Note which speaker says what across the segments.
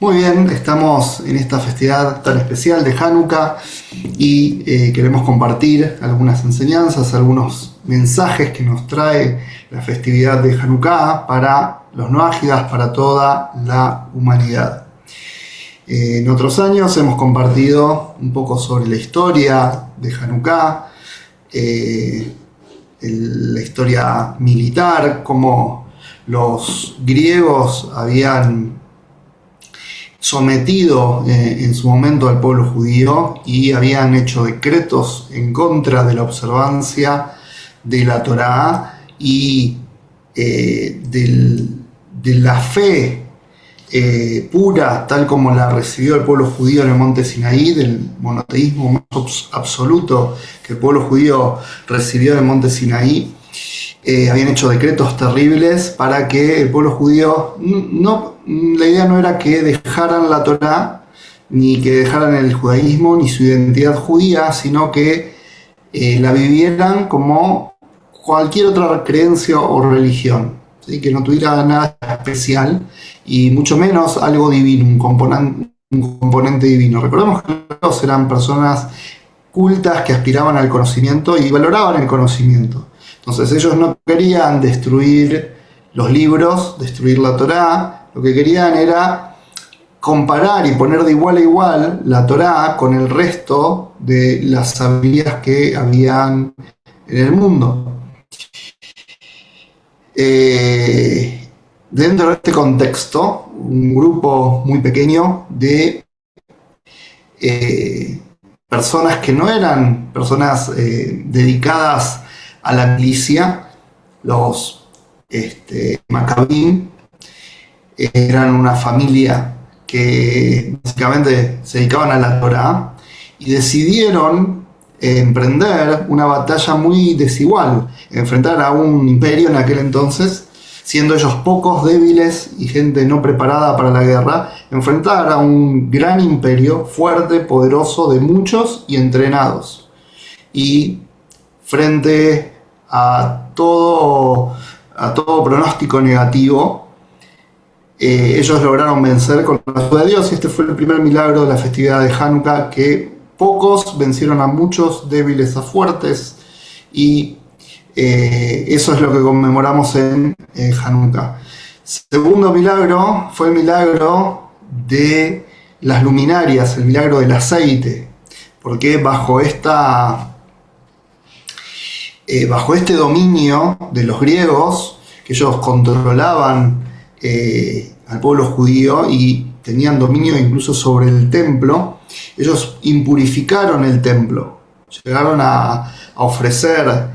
Speaker 1: Muy bien, estamos en esta festividad tan especial de Hanukkah y queremos compartir algunas enseñanzas, algunos mensajes que nos trae la festividad de Hanukkah para los noágidas, para toda la humanidad. En otros años hemos compartido un poco sobre la historia de Hanukkah, la historia militar, cómo los griegos habían sometido en su momento al pueblo judío y habían hecho decretos en contra de la observancia de la Torá y de la fe pura, tal como la recibió el pueblo judío en el monte Sinaí, del monoteísmo más absoluto que el pueblo judío recibió en el monte Sinaí. Habían hecho decretos terribles para que el pueblo judío la idea no era que dejaran la Torá, ni que dejaran el judaísmo, ni su identidad judía, sino que la vivieran como cualquier otra creencia o religión, ¿sí? Que no tuviera nada especial y mucho menos algo divino, un componente divino. Recordemos que los eran personas cultas que aspiraban al conocimiento y valoraban el conocimiento. Entonces ellos no querían destruir los libros, destruir la Torá. Lo que querían era comparar y poner de igual a igual la Torá con el resto de las sabidurías que habían en el mundo. Dentro de este contexto, un grupo muy pequeño de personas que no eran personas dedicadas a la milicia, los Macabim, eran una familia que básicamente se dedicaban a la Torá y decidieron emprender una batalla muy desigual, enfrentar a un imperio en aquel entonces, siendo ellos pocos, débiles y gente no preparada para la guerra, enfrentar a un gran imperio fuerte, poderoso, de muchos y entrenados. Y frente a todo pronóstico negativo, ellos lograron vencer con la ayuda de Dios, y este fue el primer milagro de la festividad de Hanukkah, que pocos vencieron a muchos, débiles a fuertes, y eso es lo que conmemoramos en Hanukkah. Segundo milagro fue el milagro de las luminarias, el milagro del aceite, porque bajo este dominio de los griegos, que ellos controlaban al pueblo judío y tenían dominio incluso sobre el templo, ellos impurificaron el templo, llegaron a ofrecer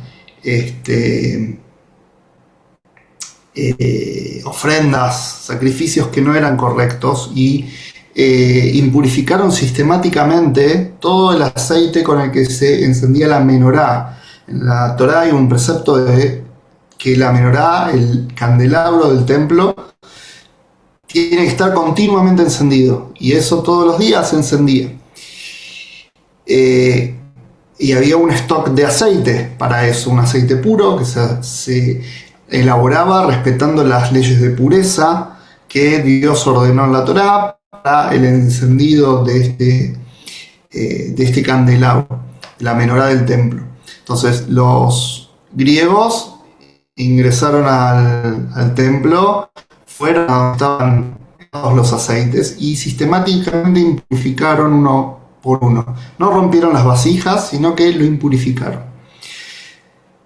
Speaker 1: ofrendas, sacrificios que no eran correctos y impurificaron sistemáticamente todo el aceite con el que se encendía la menorá. En la Torá hay un precepto de que la menorá, el candelabro del templo, tiene que estar continuamente encendido, y eso todos los días se encendía. Y había un stock de aceite para eso, un aceite puro que se elaboraba respetando las leyes de pureza que Dios ordenó en la Torá para el encendido de este candelabro, la menorá del templo. Entonces los griegos ingresaron al templo, fueron donde estaban todos los aceites y sistemáticamente impurificaron uno por uno. No rompieron las vasijas, sino que lo impurificaron.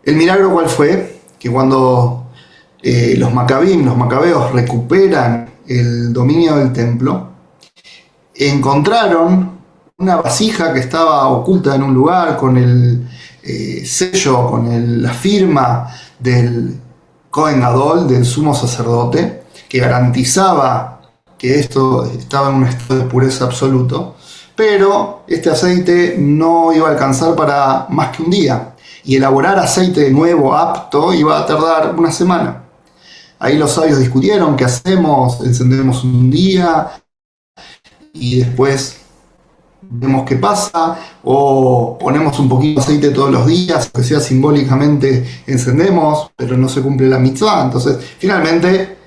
Speaker 1: ¿El milagro cuál fue? Que cuando los macabeos recuperan el dominio del templo, encontraron una vasija que estaba oculta en un lugar con el sello, con la firma del Kohen Gadol, del sumo sacerdote, que garantizaba que esto estaba en un estado de pureza absoluto, pero este aceite no iba a alcanzar para más que un día, y elaborar aceite nuevo, apto, iba a tardar una semana. Ahí los sabios discutieron: ¿qué hacemos? ¿Encendemos un día y después vemos qué pasa? ¿O ponemos un poquito de aceite todos los días, que sea simbólicamente encendemos, pero no se cumple la mitzvah? Entonces, finalmente,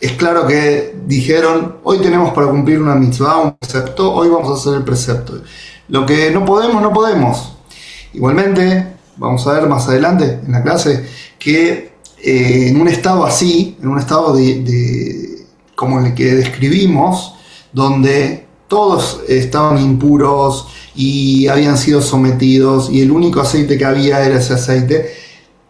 Speaker 1: es claro que dijeron, hoy tenemos para cumplir una mitzvah, un precepto, hoy vamos a hacer el precepto. Lo que no podemos, no podemos. Igualmente, vamos a ver más adelante en la clase, que en un estado así, en un estado como el que describimos, donde todos estaban impuros y habían sido sometidos y el único aceite que había era ese aceite,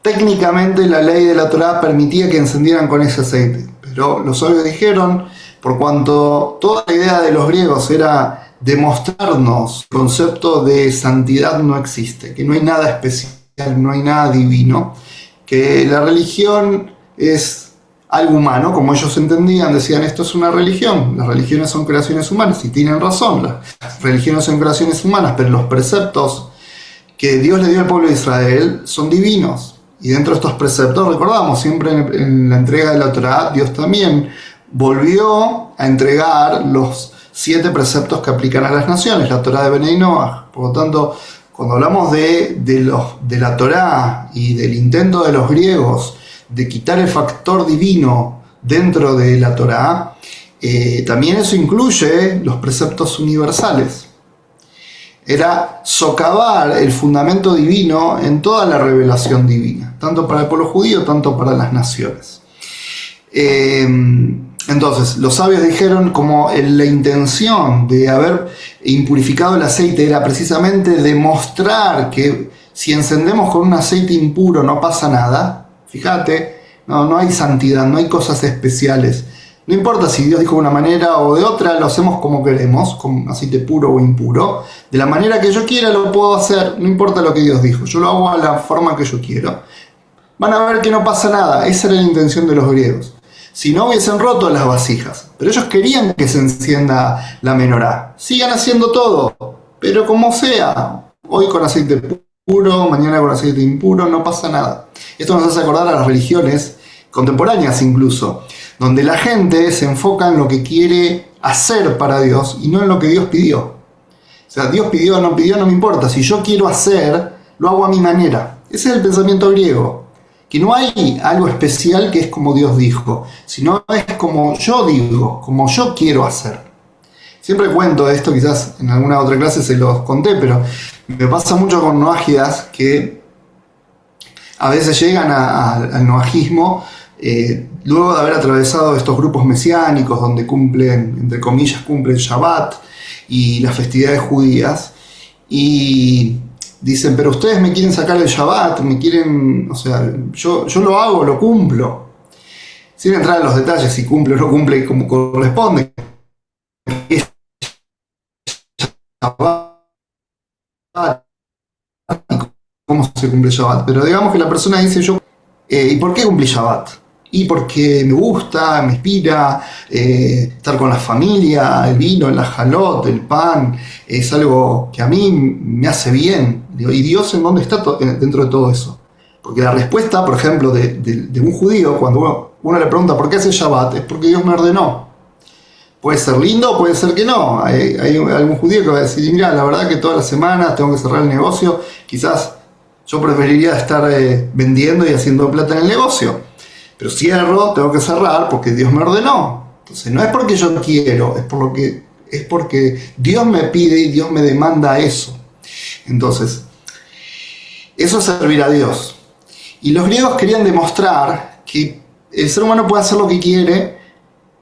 Speaker 1: técnicamente la ley de la Torá permitía que encendieran con ese aceite, pero los sabios dijeron, por cuanto toda la idea de los griegos era demostrarnos el concepto de santidad no existe, que no hay nada especial, no hay nada divino, que la religión es algo humano, como ellos entendían, decían esto es una religión, las religiones son creaciones humanas, y tienen razón, las religiones son creaciones humanas, pero los preceptos que Dios le dio al pueblo de Israel son divinos. Y dentro de estos preceptos, recordamos, siempre en la entrega de la Torá, Dios también volvió a entregar los 7 preceptos que aplican a las naciones, la Torá de Benei Noach. Por lo tanto, cuando hablamos de la Torá y del intento de los griegos de quitar el factor divino dentro de la Torá, también eso incluye los preceptos universales. Era socavar el fundamento divino en toda la revelación divina, tanto para el pueblo judío, tanto para las naciones. Entonces, los sabios dijeron como la intención de haber impurificado el aceite era precisamente demostrar que si encendemos con un aceite impuro no pasa nada. Fíjate, no hay santidad, no hay cosas especiales. No importa si Dios dijo de una manera o de otra, lo hacemos como queremos, con aceite puro o impuro. De la manera que yo quiera lo puedo hacer, no importa lo que Dios dijo, yo lo hago a la forma que yo quiero. Van a ver que no pasa nada, esa era la intención de los griegos. Si no hubiesen roto las vasijas, pero ellos querían que se encienda la menorá. Sigan haciendo todo, pero como sea, hoy con aceite puro, mañana con aceite impuro, no pasa nada. Esto nos hace acordar a las religiones contemporáneas incluso, donde la gente se enfoca en lo que quiere hacer para Dios y no en lo que Dios pidió. O sea, Dios pidió o no pidió, no me importa. Si yo quiero hacer, lo hago a mi manera. Ese es el pensamiento griego. Que no hay algo especial que es como Dios dijo, sino es como yo digo, como yo quiero hacer. Siempre cuento esto, quizás en alguna otra clase se los conté, pero me pasa mucho con noágidas que a veces llegan al noajismo luego de haber atravesado estos grupos mesiánicos donde cumplen, entre comillas, cumplen Shabbat y las festividades judías, y dicen, pero ustedes me quieren sacar el Shabbat, me quieren, o sea, yo lo hago, lo cumplo, sin entrar en los detalles si cumple o no cumple como corresponde. Es Shabbat, cómo se cumple Shabbat, pero digamos que la persona dice yo, ¿y por qué cumplí Shabbat? Y porque me gusta, me inspira estar con la familia, el vino, el jalot, el pan, es algo que a mí me hace bien. ¿Y Dios en dónde está dentro de todo eso? Porque la respuesta, por ejemplo, de un judío, cuando uno le pregunta por qué hace Shabbat, es porque Dios me ordenó. Puede ser lindo, puede ser que no. Hay algún judío que va a decir, mira, la verdad que todas las semanas tengo que cerrar el negocio, quizás yo preferiría estar vendiendo y haciendo plata en el negocio. Pero cierro, tengo que cerrar porque Dios me ordenó. Entonces no es porque yo quiero, es porque Dios me pide y Dios me demanda eso. Entonces, eso es servir a Dios. Y los griegos querían demostrar que el ser humano puede hacer lo que quiere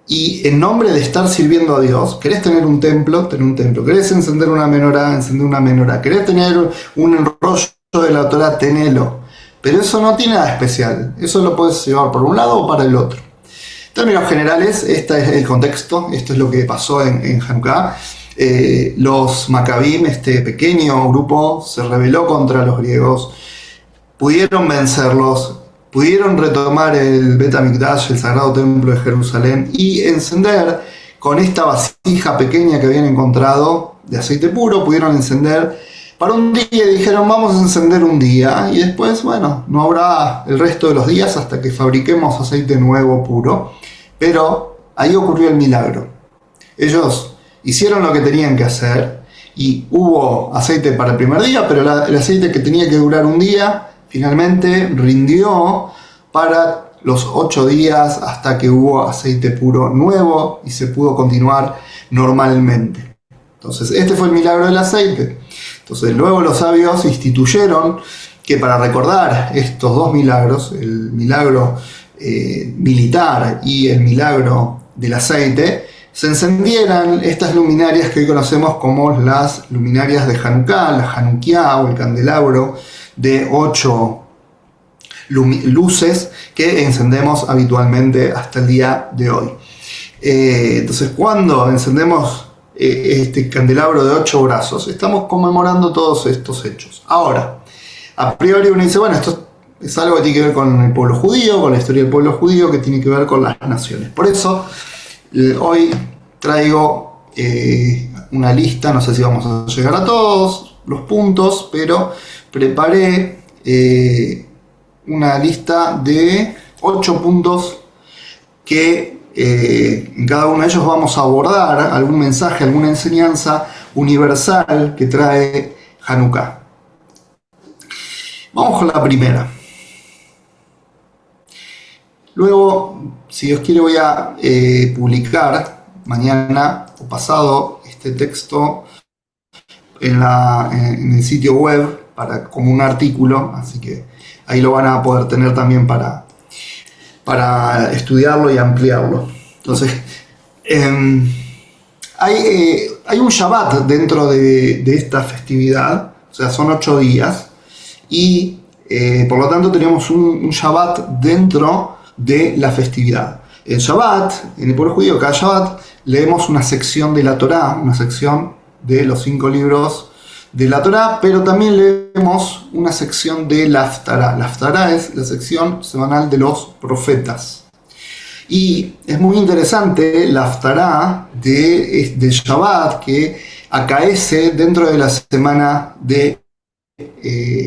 Speaker 1: y en nombre de estar sirviendo a Dios, querés tener un templo, tener un templo. Querés encender una menorá, encender una menorá. Querés tener un enrollo de la Torá, tenelo. Pero eso no tiene nada especial. Eso lo puedes llevar por un lado o para el otro. En términos generales, este es el contexto. Esto es lo que pasó en Hanukkah. Los Maccabim, este pequeño grupo, se rebeló contra los griegos. Pudieron vencerlos. Pudieron retomar el Bet HaMikdash, el sagrado templo de Jerusalén, y encender con esta vasija pequeña que habían encontrado de aceite puro. Pudieron encender para un día y dijeron vamos a encender un día y después, bueno, no habrá el resto de los días hasta que fabriquemos aceite nuevo puro. Pero ahí ocurrió el milagro. Ellos hicieron lo que tenían que hacer y hubo aceite para el primer día, pero el aceite que tenía que durar un día finalmente rindió para los 8 días hasta que hubo aceite puro nuevo y se pudo continuar normalmente. Entonces, este fue el milagro del aceite. Entonces, luego los sabios instituyeron que para recordar estos dos milagros, el milagro militar y el milagro del aceite, se encendieran estas luminarias que hoy conocemos como las luminarias de Hanukkah, la Hanukkah o el candelabro de 8 luces que encendemos habitualmente hasta el día de hoy. Entonces, cuando encendemos este candelabro de 8 brazos, estamos conmemorando todos estos hechos. Ahora, a priori uno dice, bueno, esto es algo que tiene que ver con el pueblo judío, con la historia del pueblo judío, que tiene que ver con las naciones. Por eso, hoy traigo una lista, no sé si vamos a llegar a todos los puntos, pero preparé una lista de 8 puntos que en cada uno de ellos vamos a abordar algún mensaje, alguna enseñanza universal que trae Hanukkah. Vamos con la primera. Luego, si Dios quiere, voy a publicar mañana o pasado este texto en el sitio web como un artículo, así que ahí lo van a poder tener también para estudiarlo y ampliarlo. Entonces, hay un Shabbat dentro de esta festividad, o sea, son 8 días, y por lo tanto tenemos un Shabbat dentro de la festividad. El Shabbat, en el pueblo judío, cada Shabbat leemos una sección de la Torá, una sección de los 5 libros de la Torá, pero también leemos una sección de la Haftará. La Haftará es la sección semanal de los profetas. Y es muy interesante la Haftará del Shabbat que acaece dentro de la semana de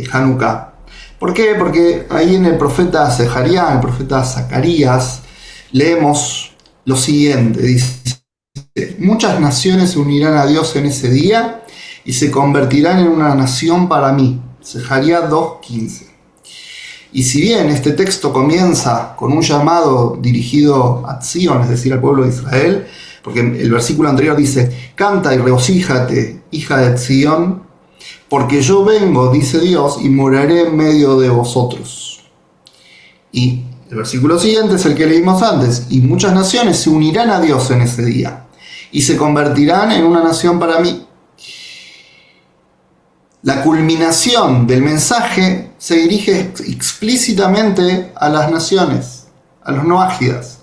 Speaker 1: Hanukkah. ¿Por qué? Porque ahí en el profeta Zeharías, el profeta Zacarías, leemos lo siguiente, dice: muchas naciones se unirán a Dios en ese día y se convertirán en una nación para mí. Zeharías 2:15. Y si bien este texto comienza con un llamado dirigido a Sion, es decir, al pueblo de Israel, porque el versículo anterior dice: canta y regocíjate, hija de Sion, porque yo vengo, dice Dios, y moraré en medio de vosotros. Y el versículo siguiente es el que leímos antes: y muchas naciones se unirán a Dios en ese día y se convertirán en una nación para mí. La culminación del mensaje se dirige explícitamente a las naciones, a los noágidas.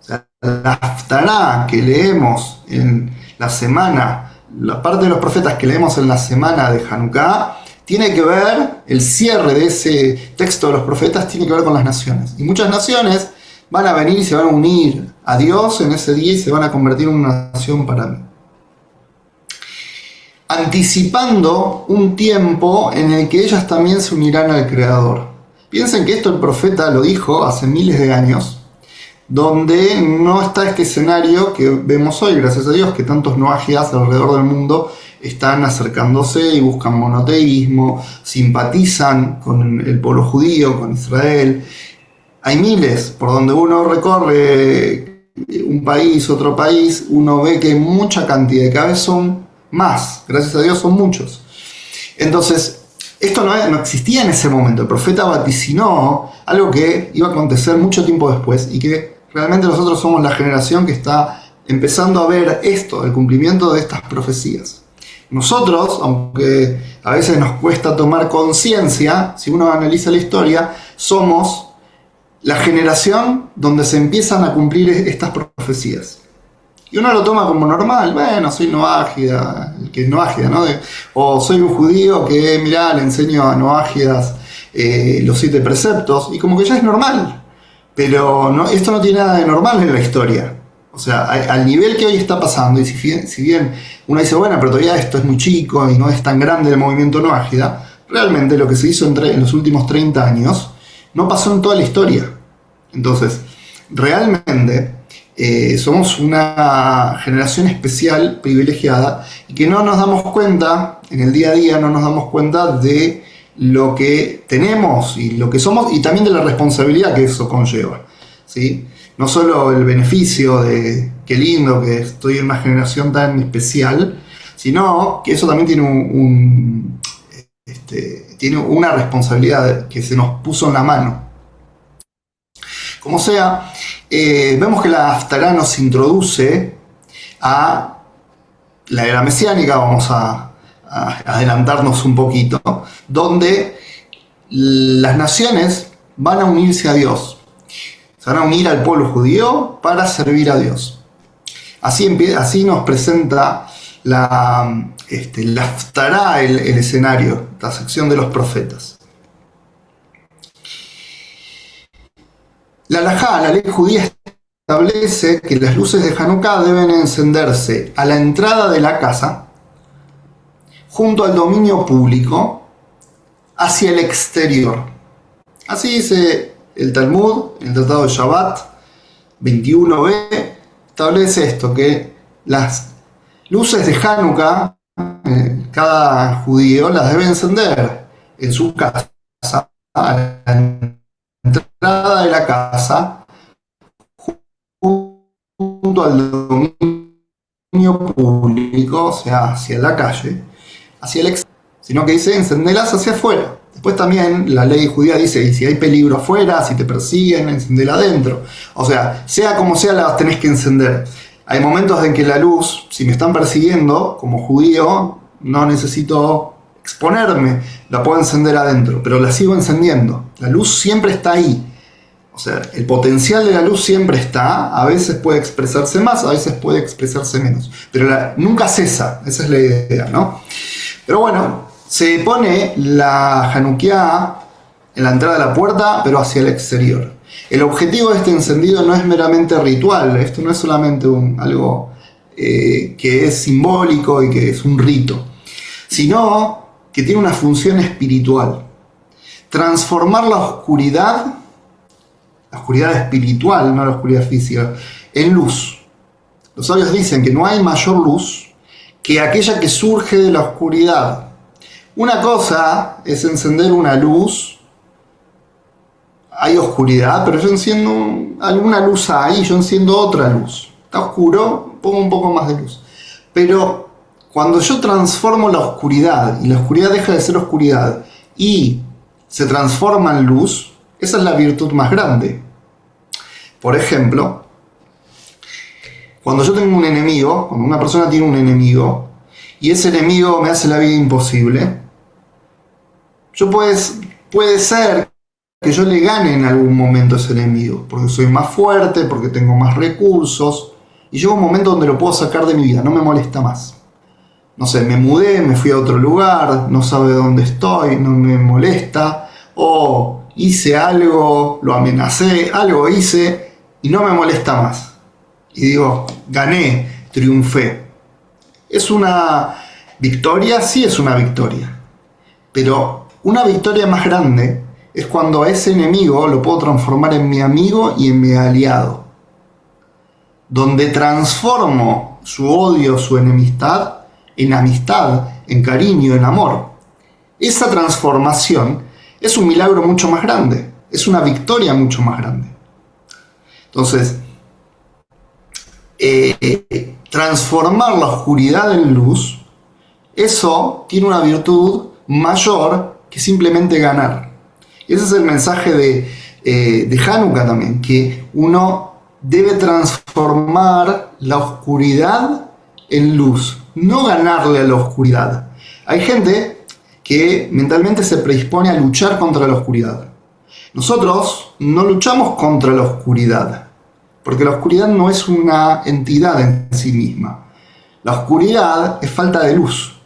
Speaker 1: O sea, la Haftará que leemos en la semana, la parte de los profetas que leemos en la semana de Hanukkah, tiene que ver, el cierre de ese texto de los profetas tiene que ver con las naciones. Y muchas naciones van a venir y se van a unir a Dios en ese día y se van a convertir en una nación para mí. Anticipando un tiempo en el que ellas también se unirán al Creador. Piensen que esto el profeta lo dijo hace miles de años, donde no está este escenario que vemos hoy, gracias a Dios, que tantos noágidas alrededor del mundo están acercándose y buscan monoteísmo, simpatizan con el pueblo judío, con Israel. Hay miles, por donde uno recorre un país, otro país, uno ve que hay mucha cantidad, cada vez son más, gracias a Dios son muchos. Entonces, esto no existía en ese momento. El profeta vaticinó algo que iba a acontecer mucho tiempo después y que realmente nosotros somos la generación que está empezando a ver esto, el cumplimiento de estas profecías. Nosotros, aunque a veces nos cuesta tomar conciencia, si uno analiza la historia, somos la generación donde se empiezan a cumplir estas profecías. Y uno lo toma como normal: bueno, soy noágida, el que es noágida, ¿no? O soy un judío que, mirá, le enseño a noágidas los 7 preceptos, y como que ya es normal. Pero no, esto no tiene nada de normal en la historia. O sea, al nivel que hoy está pasando, y si bien uno dice, bueno, pero todavía esto es muy chico y no es tan grande el movimiento noágida, realmente lo que se hizo en los últimos 30 años no pasó en toda la historia. Entonces, realmente somos una generación especial, privilegiada, y que no nos damos cuenta, en el día a día no nos damos cuenta de lo que tenemos y lo que somos, y también de la responsabilidad que eso conlleva, ¿sí? No solo el beneficio de qué lindo que estoy en una generación tan especial, sino que eso también tiene una responsabilidad que se nos puso en la mano. Como sea, vemos que la Haftará nos introduce a la era mesiánica, vamos a adelantarnos un poquito, donde las naciones van a unirse a Dios, se van a unir al pueblo judío para servir a Dios. Así nos presenta la Haftará, el escenario, la sección de los profetas. La halajá, la ley judía, establece que las luces de Hanukkah deben encenderse a la entrada de la casa, junto al dominio público, hacia el exterior. Así dice el Talmud, el Tratado de Shabbat 21b, establece esto, que las luces de Hanukkah, cada judío las debe encender en su casa, a la entrada de la casa, junto al dominio público, o sea, hacia la calle, hacia el exterior, sino que dice encenderlas hacia afuera. Después también la ley judía dice, y si hay peligro afuera, si te persiguen, encenderla adentro. O sea como sea, las tenés que encender. Hay momentos en que la luz, si me están persiguiendo como judío, no necesito exponerme, la puedo encender adentro, pero la sigo encendiendo. La luz siempre está ahí. O sea, el potencial de la luz siempre está, a veces puede expresarse más, a veces puede expresarse menos, pero nunca cesa, esa es la idea, ¿no? Pero bueno, se pone la Hanukkah en la entrada de la puerta, pero hacia el exterior. El objetivo de este encendido no es meramente ritual, esto no es solamente algo que es simbólico y que es un rito, sino que tiene una función espiritual. Transformar la oscuridad espiritual, no la oscuridad física, en luz. Los sabios dicen que no hay mayor luz que aquella que surge de la oscuridad. Una cosa es encender una luz, hay oscuridad, pero yo enciendo alguna luz ahí, yo enciendo otra luz. Está oscuro, pongo un poco más de luz. Pero cuando yo transformo la oscuridad, y la oscuridad deja de ser oscuridad, y se transforma en luz, esa es la virtud más grande. Por ejemplo, cuando yo tengo un enemigo, cuando una persona tiene un enemigo, y ese enemigo me hace la vida imposible, puede ser que yo le gane en algún momento a ese enemigo, porque soy más fuerte, porque tengo más recursos, y llega un momento donde lo puedo sacar de mi vida, no me molesta más. No sé, me mudé, me fui a otro lugar, no sabe dónde estoy, no me molesta, o hice algo, lo amenacé, algo hice, y no me molesta más. Y digo, gané, triunfé. ¿Es una victoria? Sí, es una victoria. Pero una victoria más grande es cuando a ese enemigo lo puedo transformar en mi amigo y en mi aliado. Donde transformo su odio, su enemistad, en amistad, en cariño, en amor. Esa transformación es un milagro mucho más grande. Es una victoria mucho más grande. Entonces, transformar la oscuridad en luz, eso tiene una virtud mayor que simplemente ganar. Y ese es el mensaje de Hanukkah también, que uno debe transformar la oscuridad en luz, no ganarle a la oscuridad. Hay gente que mentalmente se predispone a luchar contra la oscuridad. Nosotros no luchamos contra la oscuridad, porque la oscuridad no es una entidad en sí misma. La oscuridad es falta de luz.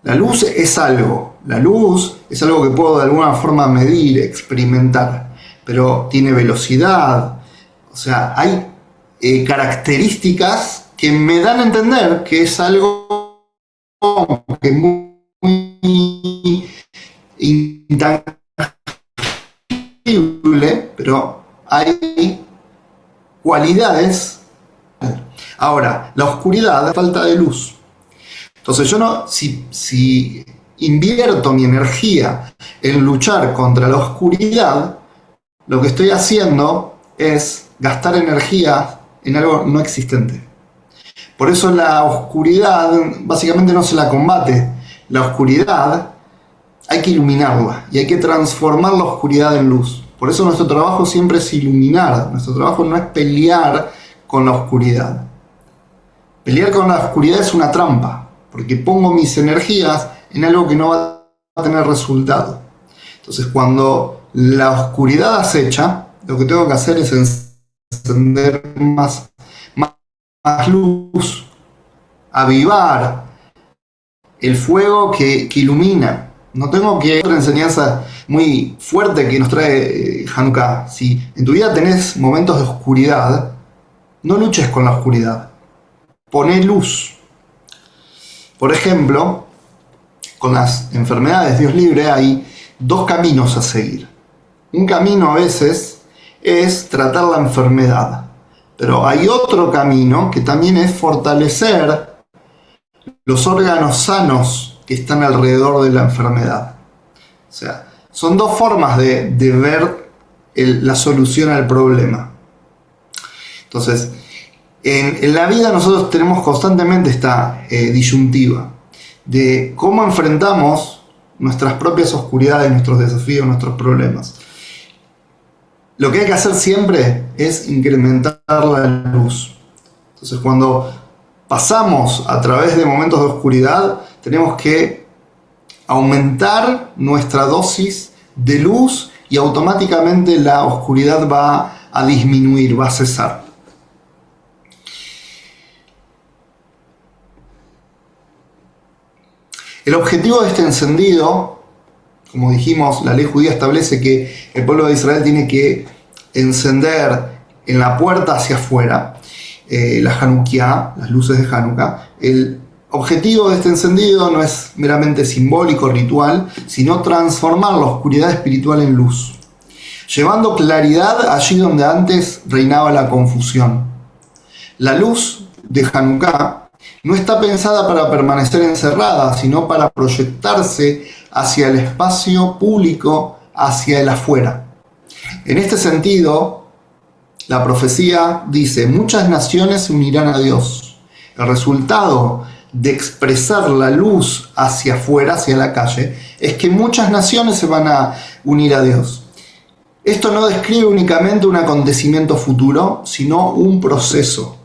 Speaker 1: La luz es algo. La luz es algo que puedo de alguna forma medir, experimentar, pero tiene velocidad. O sea, hay características que me dan a entender que es algo que es muy intangible, pero hay cualidades. Ahora, la oscuridad es falta de luz. Entonces yo no, si invierto mi energía en luchar contra la oscuridad, lo que estoy haciendo es gastar energía en algo no existente. Por eso la oscuridad básicamente no se la combate. La oscuridad hay que iluminarla y hay que transformar la oscuridad en luz. Por eso nuestro trabajo siempre es iluminar. Nuestro trabajo no es pelear con la oscuridad. Pelear con la oscuridad es una trampa, porque pongo mis energías en algo que no va a tener resultado. Entonces, cuando la oscuridad acecha, lo que tengo que hacer es encender más luz, avivar el fuego que ilumina. No tengo que otra enseñanza muy fuerte que nos trae Hanukkah. Si en tu vida tenés momentos de oscuridad, no luches con la oscuridad. Poné luz. Por ejemplo, con las enfermedades, Dios libre, hay dos caminos a seguir. Un camino a veces es tratar la enfermedad, pero hay otro camino que también es fortalecer los órganos sanos que están alrededor de la enfermedad. O sea, son dos formas de ver la solución al problema. Entonces, en la vida nosotros tenemos constantemente esta disyuntiva de cómo enfrentamos nuestras propias oscuridades, nuestros desafíos, nuestros problemas. Lo que hay que hacer siempre es incrementar la luz. Entonces, cuando pasamos a través de momentos de oscuridad, tenemos que aumentar nuestra dosis de luz y automáticamente la oscuridad va a disminuir, va a cesar. El objetivo de este encendido, como dijimos, la ley judía establece que el pueblo de Israel tiene que encender en la puerta hacia afuera la Hanukkah, las luces de Hanukkah. El objetivo de este encendido no es meramente simbólico, ritual, sino transformar la oscuridad espiritual en luz, llevando claridad allí donde antes reinaba la confusión. La luz de Hanukkah no está pensada para permanecer encerrada, sino para proyectarse hacia el espacio público, hacia el afuera. En este sentido, la profecía dice: muchas naciones se unirán a Dios. El resultado de expresar la luz hacia afuera, hacia la calle, es que muchas naciones se van a unir a Dios. Esto no describe únicamente un acontecimiento futuro, sino un proceso.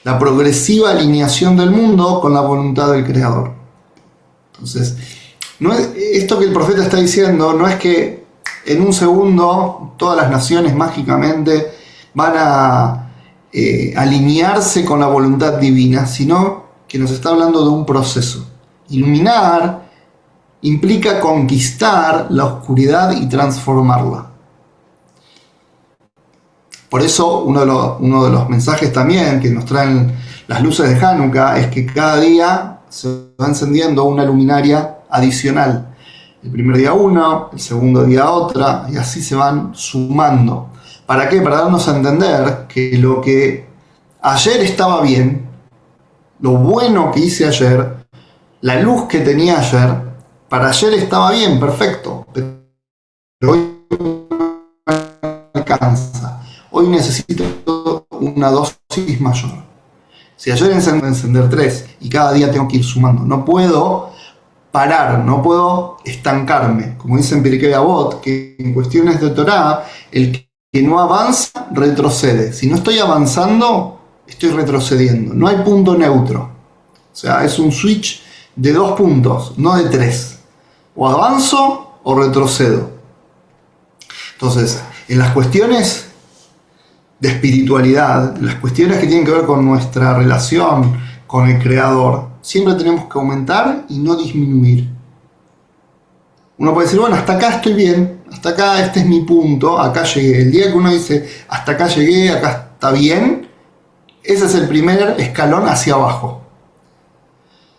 Speaker 1: La progresiva alineación del mundo con la voluntad del Creador. Entonces, esto que el profeta está diciendo no es que en un segundo todas las naciones mágicamente van a alinearse con la voluntad divina, sino que nos está hablando de un proceso. Iluminar implica conquistar la oscuridad y transformarla. Por eso uno de los mensajes también que nos traen las luces de Hanukkah es que cada día se va encendiendo una luminaria adicional. El primer día una, el segundo día otra, y así se van sumando. ¿Para qué? Para darnos a entender que lo que ayer estaba bien, lo bueno que hice ayer, la luz que tenía ayer, para ayer estaba bien, perfecto, pero hoy no alcanza. Hoy necesito una dosis mayor. Si ayer encender 3 y cada día tengo que ir sumando, no puedo parar, no puedo estancarme. Como dice en Pirkei Avot, que en cuestiones de Torah, el que no avanza, retrocede. Si no estoy avanzando, estoy retrocediendo. No hay punto neutro. O sea, es un switch de 2 puntos, no de 3. O avanzo o retrocedo. Entonces, en las cuestiones de espiritualidad, las cuestiones que tienen que ver con nuestra relación con el Creador, siempre tenemos que aumentar y no disminuir. Uno puede decir, bueno, hasta acá estoy bien, hasta acá este es mi punto, acá llegué. El día que uno dice, hasta acá llegué, acá está bien, ese es el primer escalón hacia abajo.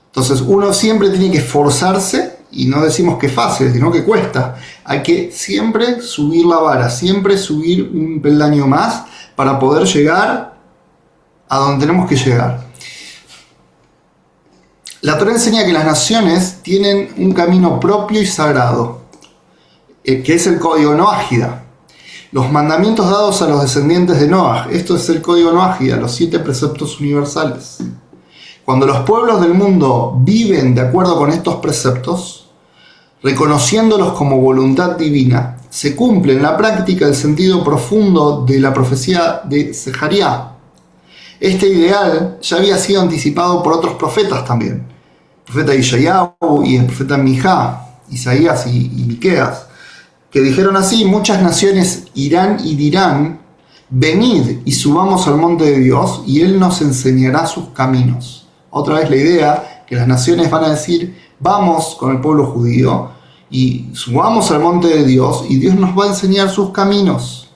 Speaker 1: Entonces uno siempre tiene que esforzarse, y no decimos que es fácil, sino que cuesta. Hay que siempre subir la vara, siempre subir un peldaño más, para poder llegar a donde tenemos que llegar. La Torá enseña que las naciones tienen un camino propio y sagrado, que es el código noágida. Los mandamientos dados a los descendientes de Noaj, esto es el código noágida, los 7 preceptos universales. Cuando los pueblos del mundo viven de acuerdo con estos preceptos, reconociéndolos como voluntad divina, se cumple en la práctica el sentido profundo de la profecía de Zacarías. Este ideal ya había sido anticipado por otros profetas también, el profeta Isaías y el profeta Mijá, Isaías y Miqueas, que dijeron así: muchas naciones irán y dirán, venid y subamos al monte de Dios, y Él nos enseñará sus caminos. Otra vez la idea que las naciones van a decir, vamos con el pueblo judío y subamos al monte de Dios, y Dios nos va a enseñar sus caminos.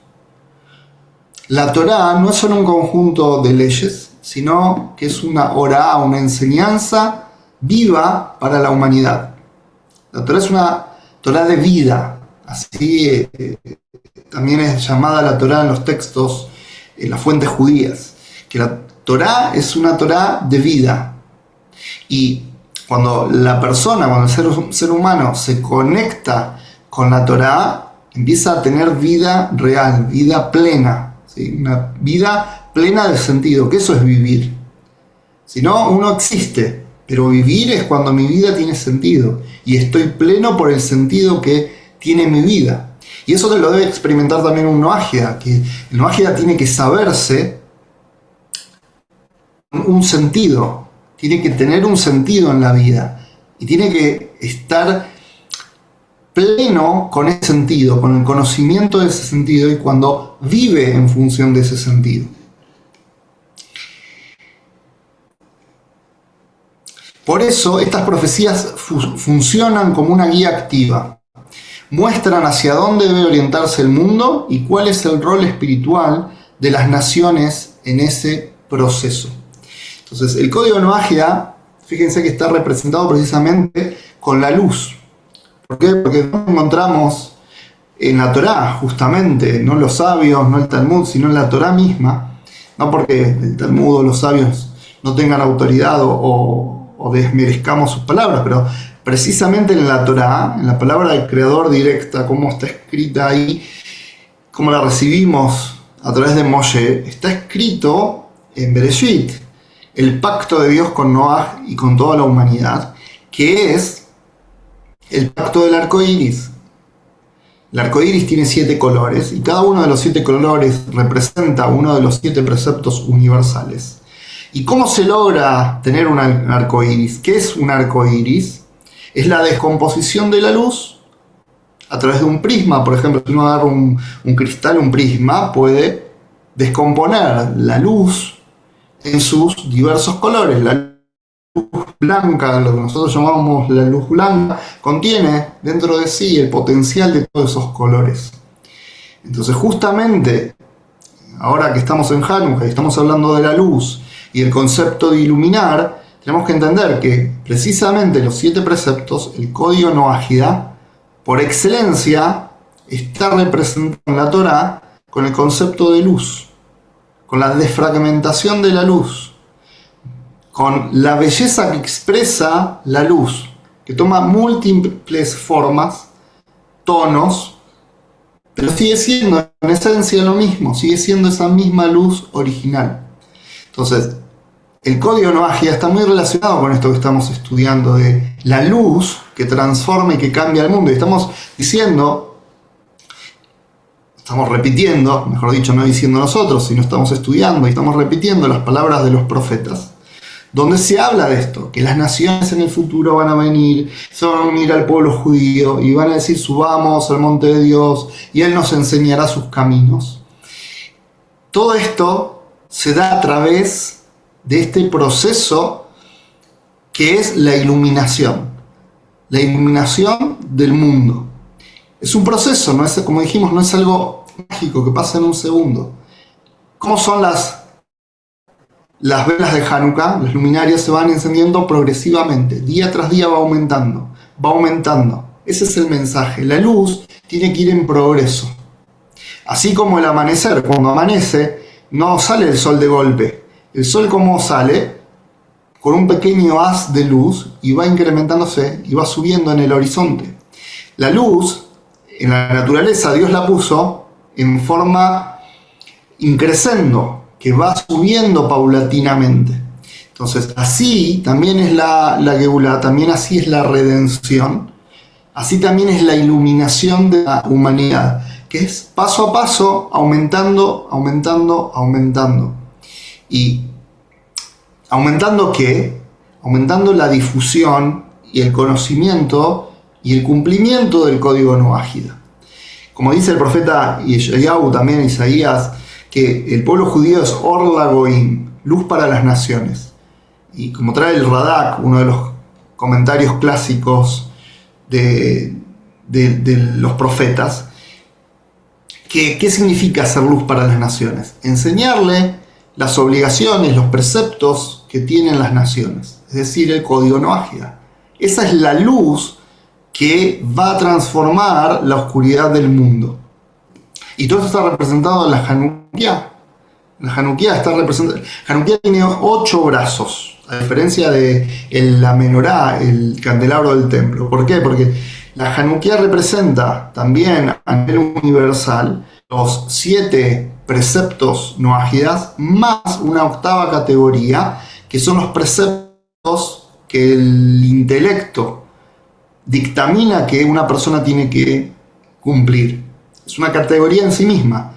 Speaker 1: La Torá no es solo un conjunto de leyes, sino que es una orá, una enseñanza viva para la humanidad. La Torá es una Torá de vida, así también es llamada la Torá en los textos, en las fuentes judías, que la Torá es una Torá de vida. Y cuando el ser humano se conecta con la Torá, empieza a tener vida real, vida plena, ¿sí? Una vida plena de sentido, que eso es vivir. Si no, uno existe, pero vivir es cuando mi vida tiene sentido y estoy pleno por el sentido que tiene mi vida. Y eso te lo debe experimentar también un noágida, que el noágida tiene que saberse un sentido, tiene que tener un sentido en la vida y tiene que estar pleno con ese sentido, con el conocimiento de ese sentido, y cuando vive en función de ese sentido. Por eso estas profecías funcionan como una guía activa. Muestran hacia dónde debe orientarse el mundo y cuál es el rol espiritual de las naciones en ese proceso. Entonces, el código noágida, fíjense que está representado precisamente con la luz. ¿Por qué? Porque no encontramos en la Torá, justamente, no los sabios, no el Talmud, sino en la Torá misma, no porque el Talmud o los sabios no tengan autoridad o desmerezcamos sus palabras, pero precisamente en la Torá, en la palabra del Creador directa, como está escrita ahí, como la recibimos a través de Moshe, está escrito en Bereshit, el pacto de Dios con Noaj y con toda la humanidad, que es el pacto del arco iris. El arco iris tiene 7 colores y cada uno de los 7 colores representa uno de los 7 preceptos universales. ¿Y cómo se logra tener un arco iris? ¿Qué es un arco iris? Es la descomposición de la luz a través de un prisma. Por ejemplo, si uno agarra un cristal, un prisma, puede descomponer la luz en sus diversos colores. La luz blanca, lo que nosotros llamamos la luz blanca, contiene dentro de sí el potencial de todos esos colores. Entonces, justamente, ahora que estamos en Hanukkah y estamos hablando de la luz y el concepto de iluminar, tenemos que entender que precisamente los 7 preceptos, el código noágida, por excelencia, está representado en la Torá con el concepto de luz, con la desfragmentación de la luz, con la belleza que expresa la luz, que toma múltiples formas, tonos, pero sigue siendo en esencia lo mismo, sigue siendo esa misma luz original. Entonces, el código noágida está muy relacionado con esto que estamos estudiando, de la luz que transforma y que cambia el mundo. Y estamos repitiendo, mejor dicho, no diciendo nosotros, sino estamos estudiando y estamos repitiendo las palabras de los profetas, donde se habla de esto, que las naciones en el futuro van a venir, se van a unir al pueblo judío y van a decir, subamos al monte de Dios y Él nos enseñará sus caminos. Todo esto se da a través de este proceso que es la iluminación del mundo. Es un proceso, no es, como dijimos, no es algo mágico que pasa en un segundo. ¿Cómo son las velas de Hanukkah? Las luminarias se van encendiendo progresivamente, día tras día va aumentando. Ese es el mensaje. La luz tiene que ir en progreso. Así como el amanecer, cuando amanece, no sale el sol de golpe. El sol, ¿cómo sale? con un pequeño haz de luz y va incrementándose y va subiendo en el horizonte. La luz, en la naturaleza, Dios la puso en forma increscendo, que va subiendo paulatinamente. Entonces, así también es la Geulá, también así es la redención, así también es la iluminación de la humanidad, que es paso a paso, aumentando, aumentando, aumentando. ¿Y aumentando qué? Aumentando la difusión y el conocimiento y el cumplimiento del código Noahida. Como dice el profeta Yeshayahu, también Isaías, que el pueblo judío es Or LaGoim, luz para las naciones. Y como trae el Radak, uno de los comentarios clásicos de los profetas, ¿qué significa ser luz para las naciones? Enseñarle las obligaciones, los preceptos que tienen las naciones, es decir, el código Noahida. Esa es la luz que va a transformar la oscuridad del mundo. Y todo esto está representado en la Hanukkah. La Hanukkah está representada. Hanukkah tiene 8 brazos, a diferencia de la menorá, el candelabro del templo. ¿Por qué? Porque la Hanukkah representa también a nivel universal los 7 preceptos noahidas más una octava categoría, que son los preceptos que el intelecto dictamina que una persona tiene que cumplir. Es una categoría en sí misma.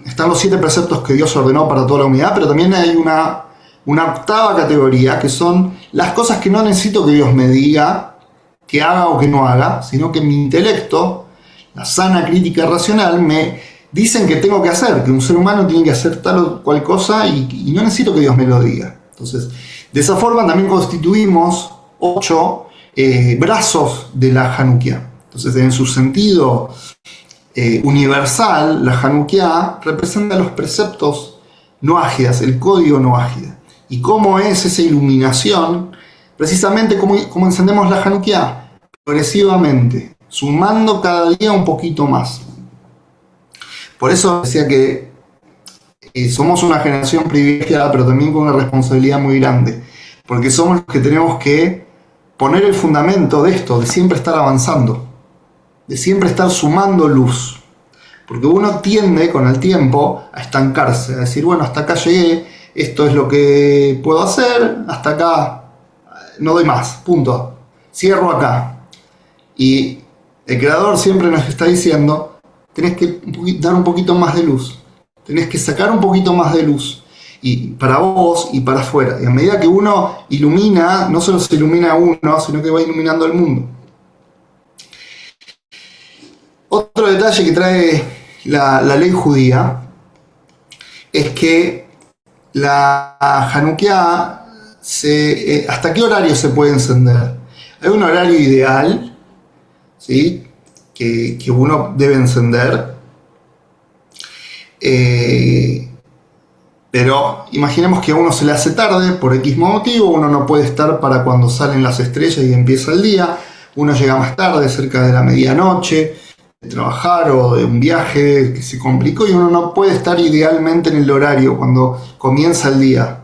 Speaker 1: Están los 7 preceptos que Dios ordenó para toda la humanidad, pero también hay una octava categoría, que son las cosas que no necesito que Dios me diga que haga o que no haga, sino que mi intelecto, la sana crítica racional, me dicen que tengo que hacer, que un ser humano tiene que hacer tal o cual cosa y no necesito que Dios me lo diga. Entonces, de esa forma también constituimos 8 brazos de la Hanukkah. Entonces, en su sentido universal, la Hanukkah representa los preceptos noágidas, el código noágida. ¿Y cómo es esa iluminación? Precisamente como encendemos la Hanukkah, progresivamente, sumando cada día un poquito más. Por eso decía que somos una generación privilegiada, pero también con una responsabilidad muy grande, porque somos los que tenemos que poner el fundamento de esto, de siempre estar avanzando, de siempre estar sumando luz, porque uno tiende con el tiempo a estancarse, a decir, bueno, hasta acá llegué, esto es lo que puedo hacer, hasta acá no doy más, punto, cierro acá. Y el Creador siempre nos está diciendo, tenés que dar un poquito más de luz, tenés que sacar un poquito más de luz, y para vos y para afuera. Y a medida que uno ilumina, no solo se ilumina a uno, sino que va iluminando al mundo. Otro detalle que trae la ley judía es que la Hanukkah, ¿hasta qué horario se puede encender? Hay un horario ideal, ¿sí?, que uno debe encender, pero imaginemos que a uno se le hace tarde por X motivo, uno no puede estar para cuando salen las estrellas y empieza el día, uno llega más tarde, cerca de la medianoche, de trabajar o de un viaje que se complicó, y uno no puede estar idealmente en el horario cuando comienza el día.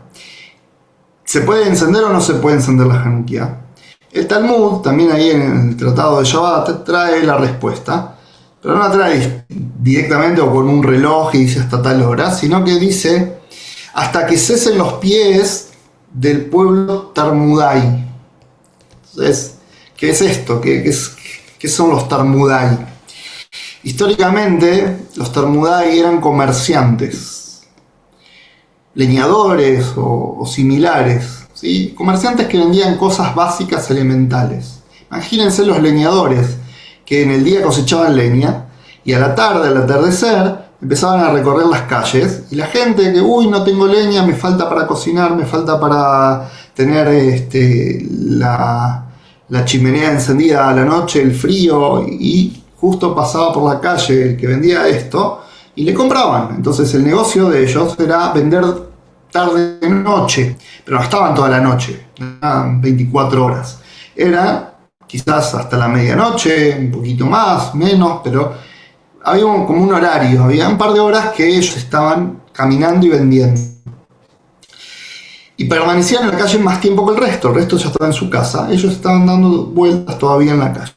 Speaker 1: ¿Se puede encender o no se puede encender la Hanukkah? El Talmud, también ahí en el Tratado de Shabbat, trae la respuesta, pero no la trae directamente o con un reloj y dice hasta tal hora, sino que dice hasta que cesen los pies del pueblo Tarmudai. Entonces, ¿qué es esto? ¿Qué son los Tarmudai? Históricamente, los Tarmudai eran comerciantes, leñadores o similares, ¿sí? Comerciantes que vendían cosas básicas elementales. Imagínense los leñadores que en el día cosechaban leña y a la tarde, al atardecer, empezaban a recorrer las calles, y la gente que, no tengo leña, me falta para cocinar, me falta para tener la chimenea encendida a la noche, el frío, y justo pasaba por la calle el que vendía esto y le compraban. Entonces el negocio de ellos era vender tarde de noche, pero no estaban toda la noche, eran 24 horas. Era quizás hasta la medianoche, un poquito más, menos, pero había como un horario, había un par de horas que ellos estaban caminando y vendiendo. y permanecían en la calle más tiempo que el resto ya estaba en su casa, ellos estaban dando vueltas todavía en la calle.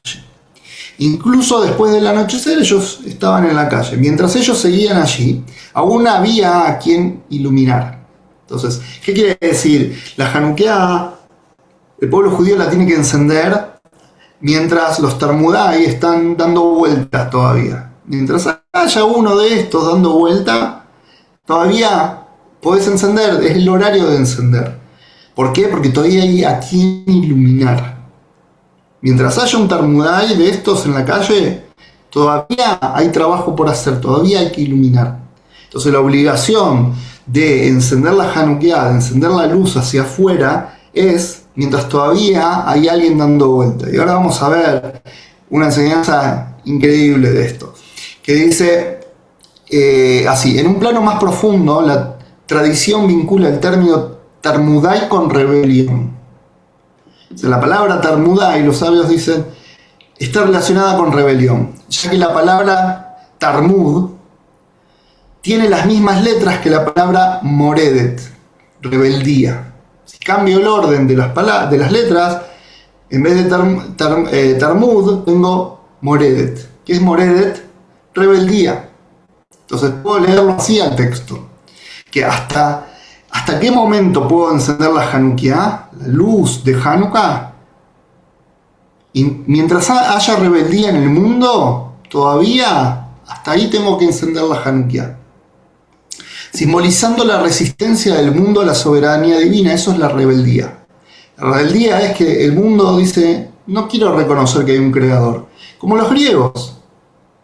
Speaker 1: Incluso después del anochecer ellos estaban en la calle. Mientras ellos seguían allí, aún había a quien iluminar. Entonces, ¿qué quiere decir? La Hanukkah, el pueblo judío la tiene que encender mientras los Talmudai están dando vueltas todavía. Mientras haya uno de estos dando vuelta, todavía podés encender, es el horario de encender. ¿Por qué? Porque todavía hay a quien iluminar. Mientras haya un Talmudai de estos en la calle, todavía hay trabajo por hacer, todavía hay que iluminar. Entonces la obligación de encender la Hanukkah, de encender la luz hacia afuera, es mientras todavía hay alguien dando vuelta. Y ahora vamos a ver una enseñanza increíble de esto, que dice así: en un plano más profundo, la tradición vincula el término Talmudai con rebelión. O sea, la palabra Talmudai, los sabios dicen, está relacionada con rebelión, ya que la palabra Talmud tiene las mismas letras que la palabra Moredet, rebeldía. Si cambio el orden de las letras, en vez de Talmud tengo Moredet. ¿Qué es Moredet? Rebeldía. Entonces puedo leerlo así al texto, que ¿hasta qué momento puedo encender la Hanukkah, la luz de Hanukkah? Y mientras haya rebeldía en el mundo, todavía hasta ahí tengo que encender la Hanukkah. Simbolizando la resistencia del mundo a la soberanía divina, eso es la rebeldía. La rebeldía es que el mundo dice, no quiero reconocer que hay un creador. Como los griegos,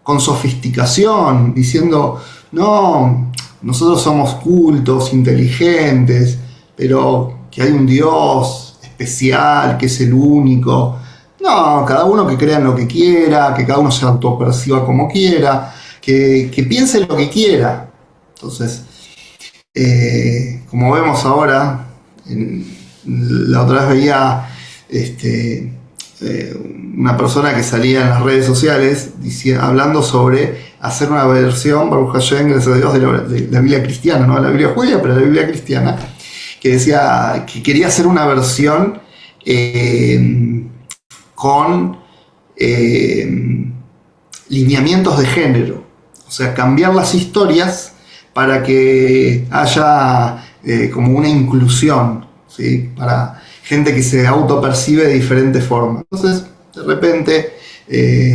Speaker 1: con sofisticación, diciendo, no, nosotros somos cultos, inteligentes, pero que hay un Dios especial, que es el único. No, cada uno que crea en lo que quiera, que cada uno se autoperciba como quiera, que piense lo que quiera. Entonces, como vemos ahora, la otra vez veía una persona que salía en las redes sociales hablando sobre hacer una versión, Baruch Hashem, gracias a Dios, de la Biblia cristiana, no de la Biblia judía, pero de la Biblia cristiana, que decía que quería hacer una versión con lineamientos de género, o sea, cambiar las historias para que haya como una inclusión, ¿sí? Para gente que se autopercibe de diferentes formas. Entonces, de repente,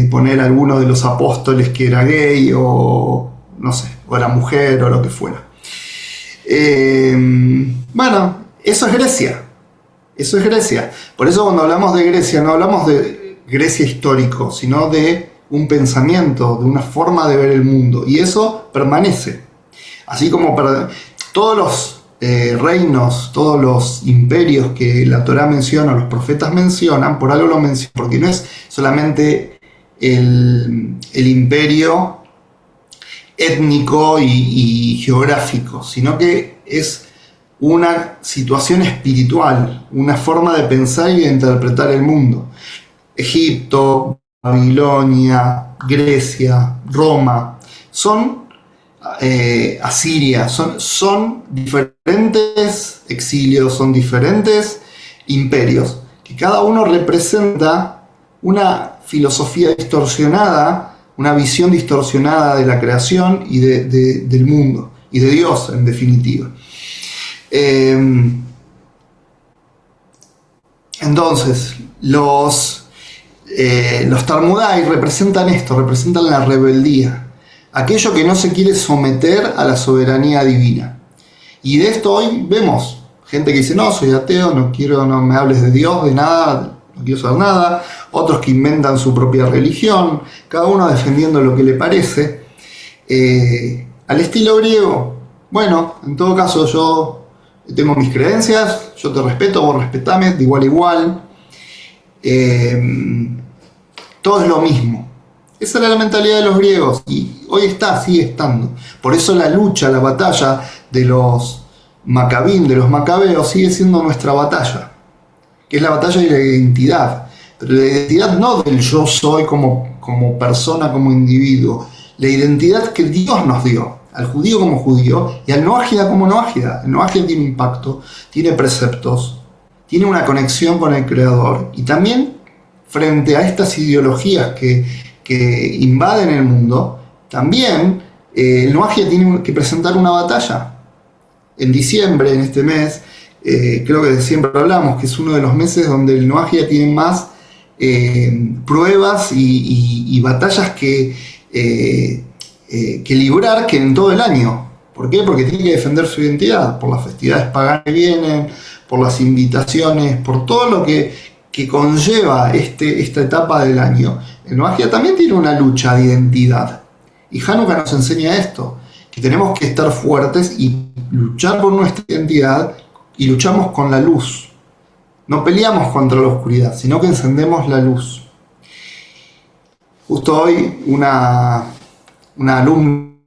Speaker 1: poner a alguno de los apóstoles que era gay o, no sé, o era mujer o lo que fuera. Bueno, eso es Grecia. Eso es Grecia. Por eso cuando hablamos de Grecia, no hablamos de Grecia histórico, sino de un pensamiento, de una forma de ver el mundo. Y eso permanece. Así como todos los reinos, todos los imperios que la Torá menciona, los profetas mencionan, por algo lo mencionan, porque no es solamente el imperio étnico y geográfico, sino que es una situación espiritual, una forma de pensar y de interpretar el mundo. Egipto, Babilonia, Grecia, Roma, son Asiria, son diferentes exilios, son diferentes imperios, que cada uno representa una filosofía distorsionada, una visión distorsionada de la creación y del mundo, y de Dios en definitiva. Entonces, los Talmudai representan esto, representan la rebeldía, aquello que no se quiere someter a la soberanía divina. Y de esto hoy vemos gente que dice, no, soy ateo, no me hables de Dios, de nada, no quiero saber nada. Otros que inventan su propia religión, cada uno defendiendo lo que le parece. Al estilo griego, bueno, en todo caso yo tengo mis creencias, yo te respeto, vos respetame, de igual a igual. Todo es lo mismo. Esa era la mentalidad de los griegos y hoy sigue estando. Por eso la lucha, la batalla de los macabín, de los macabeos, sigue siendo nuestra batalla, que es la batalla de la identidad. Pero la identidad no del yo soy como persona, como individuo, la identidad que Dios nos dio. al judío como judío y al no ágida como no ágida. El no ágida tiene un pacto, tiene preceptos, tiene una conexión con el Creador. Y también frente a estas ideologías que invaden el mundo, también el no ágida tiene que presentar una batalla. En diciembre, en este mes, creo que siempre hablamos que es uno de los meses donde el no ágida tiene más pruebas y batallas que librar que en todo el año. ¿Por qué? Porque tiene que defender su identidad, por las festividades paganas que vienen, por las invitaciones, por todo lo que conlleva esta etapa del año. El no ágida también tiene una lucha de identidad. Y Hanukkah nos enseña esto, que tenemos que estar fuertes y luchar por nuestra identidad, y luchamos con la luz. No peleamos contra la oscuridad, sino que encendemos la luz. Justo hoy una alumna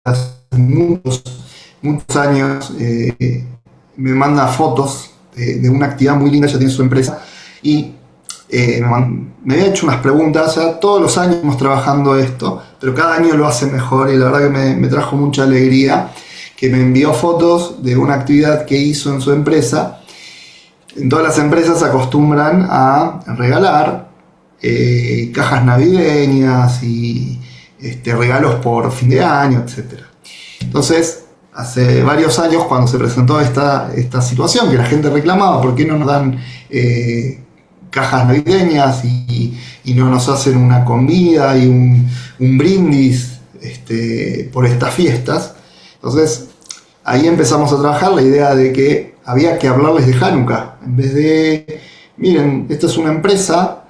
Speaker 1: hace muchos años me manda fotos de una actividad muy linda, ella tiene su empresa, y me había hecho unas preguntas. Ya todos los años estamos trabajando esto, pero cada año lo hace mejor, y la verdad que me trajo mucha alegría, que me envió fotos de una actividad que hizo en su empresa. En todas las empresas acostumbran a regalar cajas navideñas y regalos por fin de año, etc. Entonces, hace varios años, cuando se presentó esta situación, que la gente reclamaba, ¿por qué no nos dan cajas navideñas y no nos hacen una comida y un brindis por estas fiestas? Entonces, ahí empezamos a trabajar la idea de que había que hablarles de Hanukkah, en vez de, miren, esta es una empresa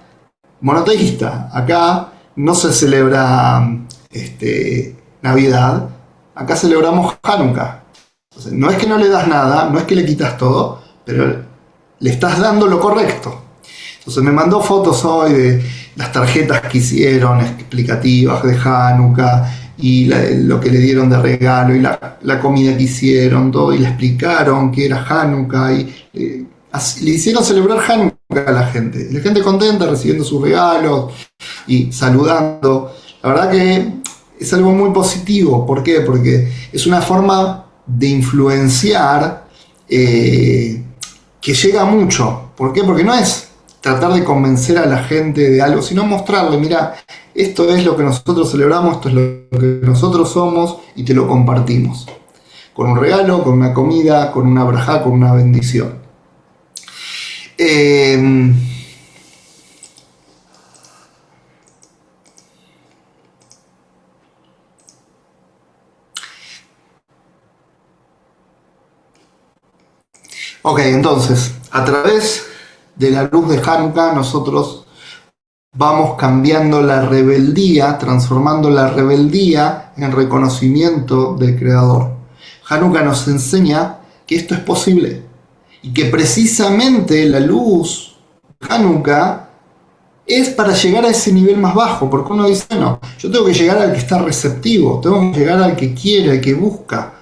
Speaker 1: monoteísta, acá no se celebra Navidad, acá celebramos Hanukkah. Entonces, no es que no le das nada, no es que le quitas todo, pero le estás dando lo correcto. Entonces me mandó fotos hoy de las tarjetas que hicieron, explicativas de Hanukkah, y lo que le dieron de regalo, y la comida que hicieron, todo, y le explicaron que era Hanukkah, y le hicieron celebrar Hanukkah a la gente. Y la gente contenta, recibiendo sus regalos y saludando. La verdad que es algo muy positivo. ¿Por qué? Porque es una forma de influenciar que llega mucho. ¿Por qué? Porque no es tratar de convencer a la gente de algo, sino mostrarle, mira, esto es lo que nosotros celebramos, esto es lo que nosotros somos, y te lo compartimos. Con un regalo, con una comida, con una brajá, con una bendición. Ok, entonces, a través de la luz de Hanukkah, nosotros vamos cambiando la rebeldía, transformando la rebeldía en reconocimiento del Creador. Hanukkah nos enseña que esto es posible, y que precisamente la luz de Hanukkah es para llegar a ese nivel más bajo, porque uno dice, no, yo tengo que llegar al que está receptivo, tengo que llegar al que quiere, al que busca.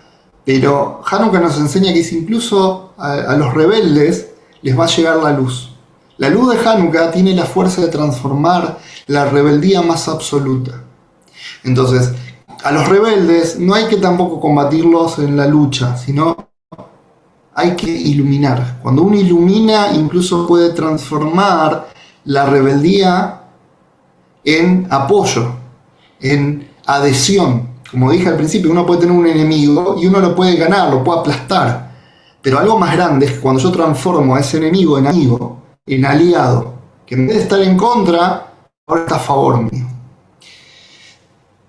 Speaker 1: Pero Hanukkah nos enseña que incluso a los rebeldes les va a llegar la luz. La luz de Hanukkah tiene la fuerza de transformar la rebeldía más absoluta. Entonces, a los rebeldes no hay que tampoco combatirlos en la lucha, sino hay que iluminar. Cuando uno ilumina, incluso puede transformar la rebeldía en apoyo, en adhesión. Como dije al principio, uno puede tener un enemigo y uno lo puede ganar, lo puede aplastar. Pero algo más grande es que cuando yo transformo a ese enemigo en amigo, en aliado, que en vez de estar en contra, ahora está a favor mío.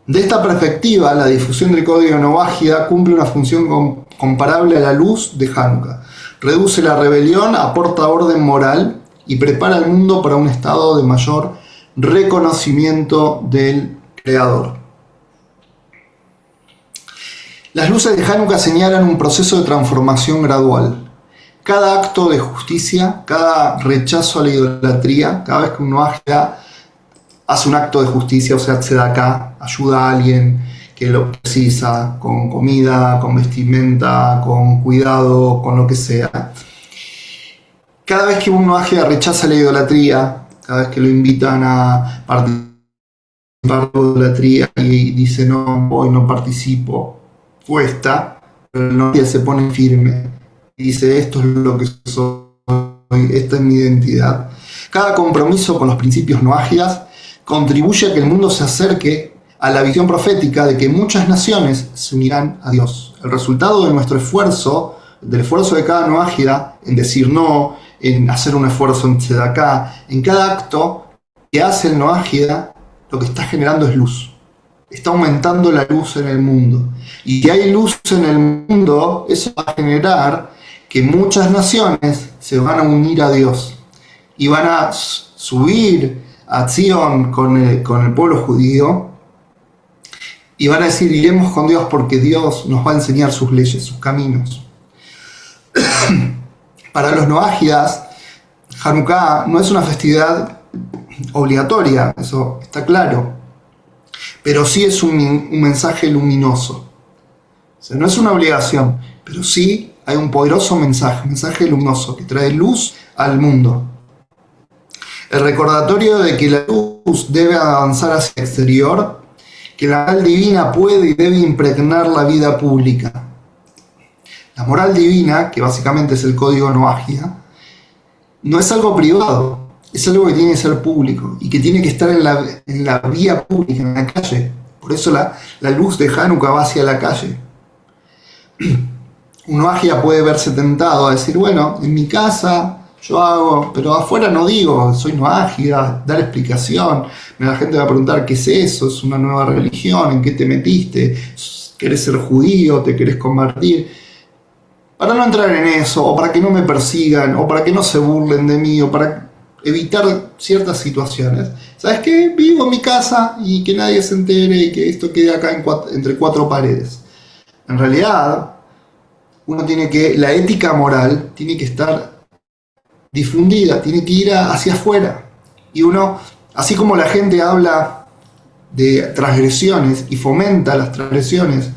Speaker 1: De esta perspectiva, la difusión del código Novágida cumple una función comparable a la luz de Hanukkah. Reduce la rebelión, aporta orden moral y prepara al mundo para un estado de mayor reconocimiento del Creador. Las luces de Hanukkah señalan un proceso de transformación gradual. Cada acto de justicia, cada rechazo a la idolatría, cada vez que uno hace un acto de justicia, o sea, tzedakah, ayuda a alguien que lo precisa, con comida, con vestimenta, con cuidado, con lo que sea. Cada vez que uno rechaza la idolatría, cada vez que lo invitan a participar de la idolatría y dice no, hoy no participo, cuesta, pero el Noahide se pone firme y dice: esto es lo que soy, esta es mi identidad. Cada compromiso con los principios noágidas contribuye a que el mundo se acerque a la visión profética de que muchas naciones se unirán a Dios. El resultado de nuestro esfuerzo, del esfuerzo de cada noágida, en decir no, en hacer un esfuerzo en tzedaká, en cada acto que hace el noágida, lo que está generando es luz. Está aumentando la luz en el mundo. Y si hay luz en el mundo, eso va a generar que muchas naciones se van a unir a Dios y van a subir a Sion con el pueblo judío y van a decir: iremos con Dios porque Dios nos va a enseñar sus leyes, sus caminos. Para los noágidas, Hanukkah no es una festividad obligatoria, eso está claro, pero sí es un mensaje luminoso. O sea, no es una obligación, pero sí hay un poderoso mensaje luminoso que trae luz al mundo. El recordatorio de que la luz debe avanzar hacia el exterior, que la moral divina puede y debe impregnar la vida pública. La moral divina, que básicamente es el código noágida, no es algo privado, es algo que tiene que ser público y que tiene que estar en la vía pública, en la calle. Por eso la luz de Hanukkah va hacia la calle. Un noágida puede verse tentado a decir: bueno, en mi casa yo hago, pero afuera no digo, soy noágida, dar explicación. La gente va a preguntar: ¿qué es eso? ¿Es una nueva religión? ¿En qué te metiste? ¿Querés ser judío? ¿Te querés convertir? Para no entrar en eso, o para que no me persigan, o para que no se burlen de mí, o para evitar ciertas situaciones. ¿Sabes qué? Vivo en mi casa y que nadie se entere y que esto quede acá entre cuatro paredes. En realidad, la ética moral tiene que estar difundida, tiene que ir hacia afuera. Y uno, así como la gente habla de transgresiones y fomenta las transgresiones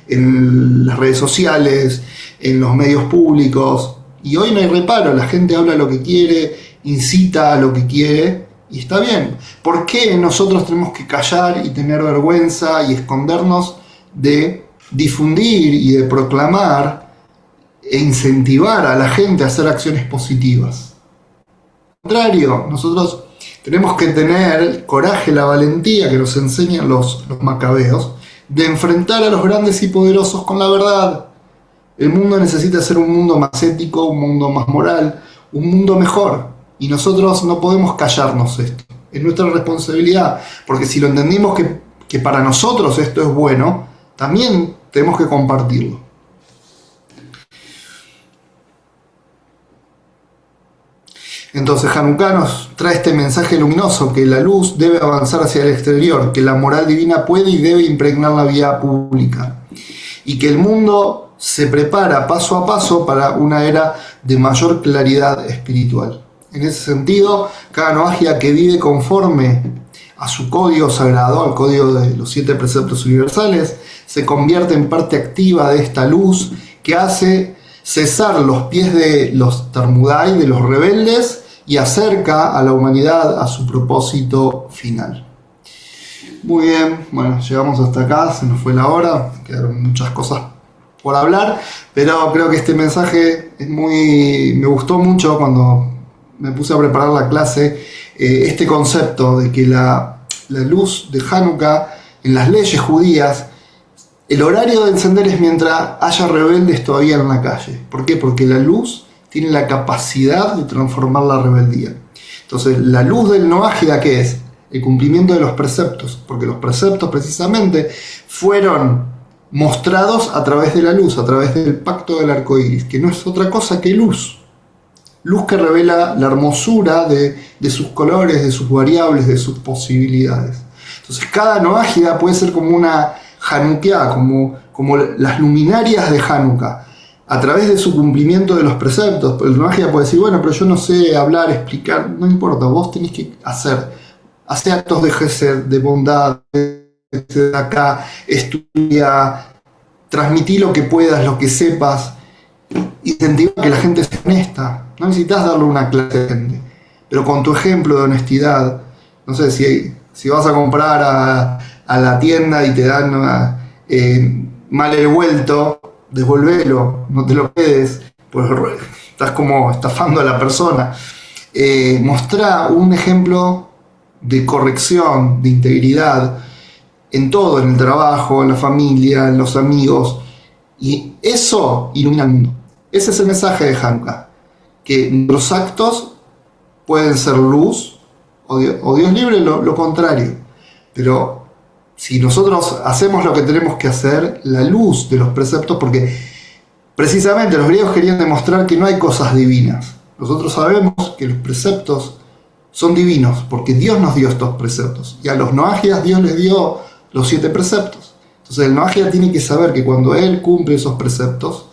Speaker 1: en las redes sociales, en los medios públicos, y hoy no hay reparo, la gente habla lo que quiere, incita a lo que quiere, y está bien. ¿Por qué nosotros tenemos que callar y tener vergüenza y escondernos de difundir y de proclamar e incentivar a la gente a hacer acciones positivas? Al contrario, nosotros tenemos que tener el coraje, la valentía que nos enseñan los macabeos de enfrentar a los grandes y poderosos con la verdad. El mundo necesita ser un mundo más ético, un mundo más moral, un mundo mejor. Y nosotros no podemos callarnos esto. Es nuestra responsabilidad, porque si lo entendimos que para nosotros esto es bueno, también tenemos que compartirlo. Entonces Hanukkah nos trae este mensaje luminoso, que la luz debe avanzar hacia el exterior, que la moral divina puede y debe impregnar la vida pública, y que el mundo se prepara paso a paso para una era de mayor claridad espiritual. En ese sentido, cada noágida que vive conforme a su código sagrado, al código de los 7 preceptos universales, se convierte en parte activa de esta luz que hace cesar los pies de los Tarmudai, de los rebeldes, y acerca a la humanidad a su propósito final. Muy bien, bueno, llegamos hasta acá, se nos fue la hora, quedaron muchas cosas por hablar, pero creo que este mensaje me gustó mucho cuando me puse a preparar la clase, este concepto de que la luz de Hanukkah en las leyes judías, el horario de encender es mientras haya rebeldes todavía en la calle. ¿Por qué? Porque la luz tiene la capacidad de transformar la rebeldía. Entonces, la luz del noágida, ¿qué es? El cumplimiento de los preceptos, porque los preceptos precisamente fueron mostrados a través de la luz, a través del pacto del arco iris, que no es otra cosa que luz. Luz que revela la hermosura de sus colores, de sus variables, de sus posibilidades. Entonces, cada noágida puede ser como una Hanukkah, como las luminarias de Hanukkah, a través de su cumplimiento de los preceptos. El noágida puede decir: bueno, pero yo no sé hablar, explicar, no importa, vos tenés que hacer actos de gesed, de bondad, de acá, estudia, transmití lo que puedas, lo que sepas, incentiva que la gente sea honesta. No necesitas darle una clase a la gente, pero con tu ejemplo de honestidad. No sé, si vas a comprar a la tienda y te dan mal el vuelto, devolvelo, no te lo quedes, pues estás como estafando a la persona. Mostrá un ejemplo de corrección, de integridad, en todo, en el trabajo, en la familia, en los amigos, y eso ilumina el mundo. Ese es el mensaje de Hanukkah, que nuestros actos pueden ser luz, o Dios libre lo contrario, pero si nosotros hacemos lo que tenemos que hacer, la luz de los preceptos, porque precisamente los griegos querían demostrar que no hay cosas divinas. Nosotros sabemos que los preceptos son divinos, porque Dios nos dio estos preceptos, y a los noagias Dios les dio los 7 preceptos. Entonces el noagia tiene que saber que cuando él cumple esos preceptos,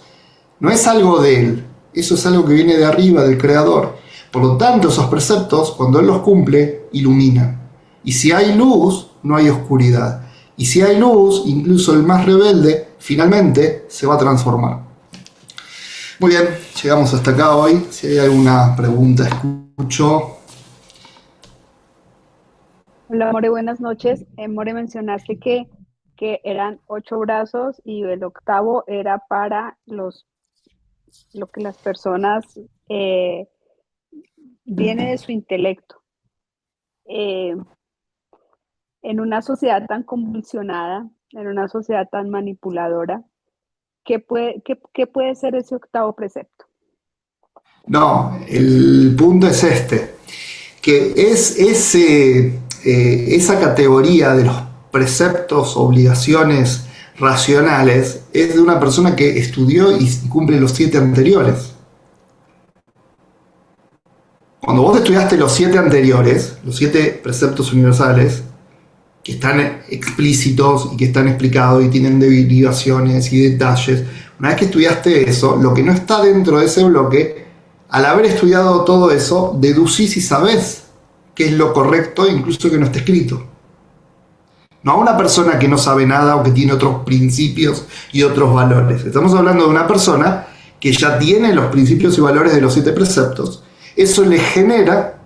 Speaker 1: no es algo de él, eso es algo que viene de arriba, del Creador. Por lo tanto, esos preceptos, cuando él los cumple, iluminan. Y si hay luz, no hay oscuridad. Y si hay luz, incluso el más rebelde, finalmente se va a transformar. Muy bien, llegamos hasta acá hoy. Si hay alguna pregunta, escucho.
Speaker 2: Hola, More, buenas noches. More, mencionaste que eran 8 brazos y el octavo era para lo que las personas eh, viene de su intelecto. Eh, en una sociedad tan convulsionada, en una sociedad tan manipuladora, ¿qué puede ser ese octavo precepto?
Speaker 1: No, el punto es este, que esa categoría de los preceptos, obligaciones racionales, es de una persona que estudió y cumple los 7 anteriores. Cuando vos estudiaste los 7 anteriores, los 7 preceptos universales, que están explícitos y que están explicados y tienen derivaciones y detalles, una vez que estudiaste eso, lo que no está dentro de ese bloque, al haber estudiado todo eso, deducís y sabés qué es lo correcto, incluso que no está escrito. No a una persona que no sabe nada o que tiene otros principios y otros valores. Estamos hablando de una persona que ya tiene los principios y valores de los 7 preceptos. Eso le genera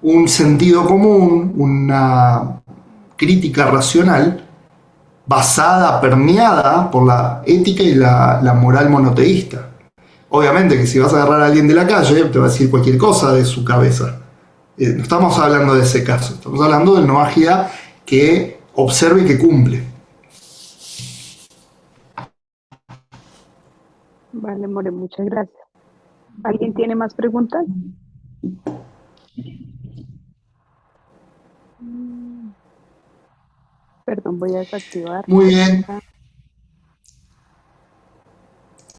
Speaker 1: un sentido común, una crítica racional basada, permeada por la ética y la moral monoteísta. Obviamente que si vas a agarrar a alguien de la calle, te va a decir cualquier cosa de su cabeza. No estamos hablando de ese caso, estamos hablando del noagia que observa y que cumple.
Speaker 2: Vale, More, muchas gracias. ¿Alguien tiene más preguntas? Perdón, voy a desactivar.
Speaker 1: Muy bien.